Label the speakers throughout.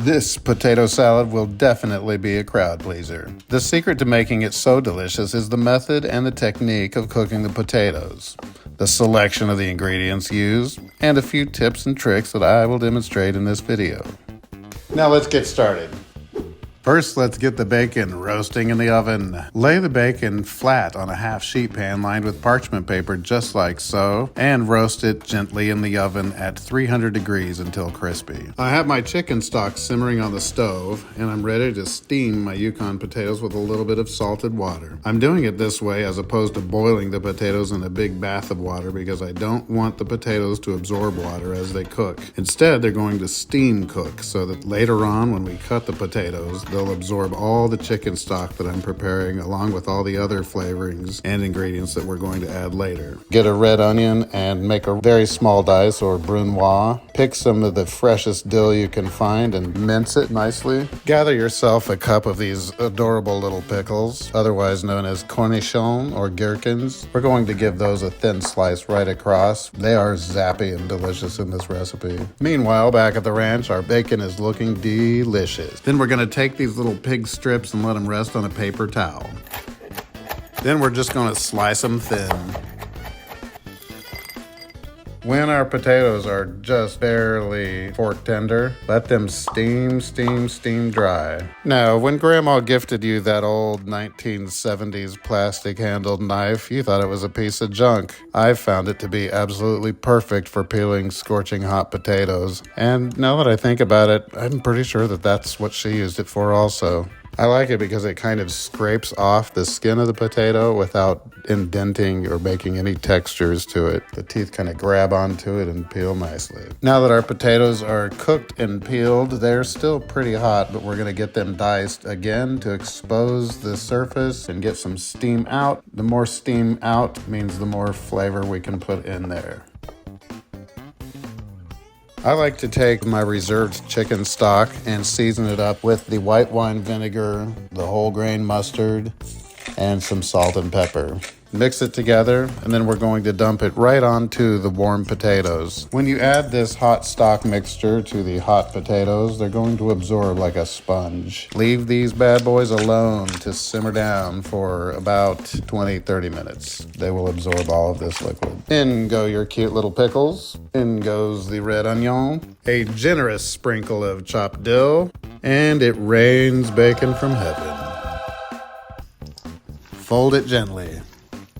Speaker 1: This potato salad will definitely be a crowd pleaser. The secret to making it so delicious is the method and the technique of cooking the potatoes, the selection of the ingredients used, and a few tips and tricks that I will demonstrate in this video. Now let's get started. First, let's get the bacon roasting in the oven. Lay the bacon flat on a half sheet pan lined with parchment paper just like so, and roast it gently in the oven at 300 degrees until crispy. I have my chicken stock simmering on the stove, and I'm ready to steam my Yukon potatoes with a little bit of salted water. I'm doing it this way as opposed to boiling the potatoes in a big bath of water because I don't want the potatoes to absorb water as they cook. Instead, they're going to steam cook so that later on when we cut the potatoes, they'll absorb all the chicken stock that I'm preparing along with all the other flavorings and ingredients that we're going to add later. Get a red onion and make a very small dice or brunoise. Pick some of the freshest dill you can find and mince it nicely. Gather yourself a cup of these adorable little pickles, otherwise known as cornichons or gherkins. We're going to give those a thin slice right across. They are zappy and delicious in this recipe. Meanwhile, back at the ranch, our bacon is looking delicious. Then we're going to take these little pig strips and let them rest on a paper towel. Then we're just going to slice them thin. When our potatoes are just barely fork tender, let them steam dry. Now, when Grandma gifted you that old 1970s plastic handled knife, you thought it was a piece of junk. I found it to be absolutely perfect for peeling scorching hot potatoes. And now that I think about it, I'm pretty sure that that's what she used it for also. I like it because it kind of scrapes off the skin of the potato without indenting or making any textures to it. The teeth kind of grab onto it and peel nicely. Now that our potatoes are cooked and peeled, they're still pretty hot, but we're going to get them diced again to expose the surface and get some steam out. The more steam out means the more flavor we can put in there. I like to take my reserved chicken stock and season it up with the white wine vinegar, the whole grain mustard, and some salt and pepper. Mix it together, and then we're going to dump it right onto the warm potatoes. When you add this hot stock mixture to the hot potatoes, they're going to absorb like a sponge. Leave these bad boys alone to simmer down for about 20-30 minutes. They will absorb all of this liquid. In go your cute little pickles. In goes the red onion. A generous sprinkle of chopped dill. And it rains bacon from heaven. Fold it gently.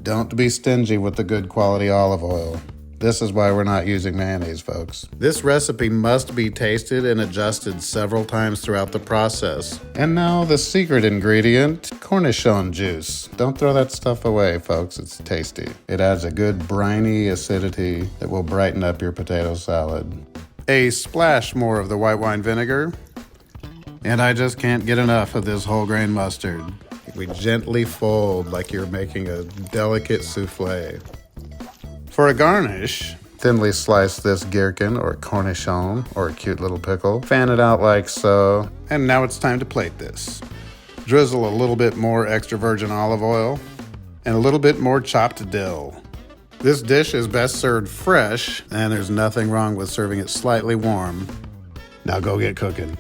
Speaker 1: Don't be stingy with the good quality olive oil. This is why we're not using mayonnaise, folks. This recipe must be tasted and adjusted several times throughout the process. And now the secret ingredient, cornichon juice. Don't throw that stuff away, folks. It's tasty. It adds a good briny acidity that will brighten up your potato salad. A splash more of the white wine vinegar. And I just can't get enough of this whole grain mustard. We gently fold like you're making a delicate souffle. For a garnish, thinly slice this gherkin or cornichon or a cute little pickle. Fan it out like so. And now it's time to plate this. Drizzle a little bit more extra virgin olive oil and a little bit more chopped dill. This dish is best served fresh, and there's nothing wrong with serving it slightly warm. Now go get cooking.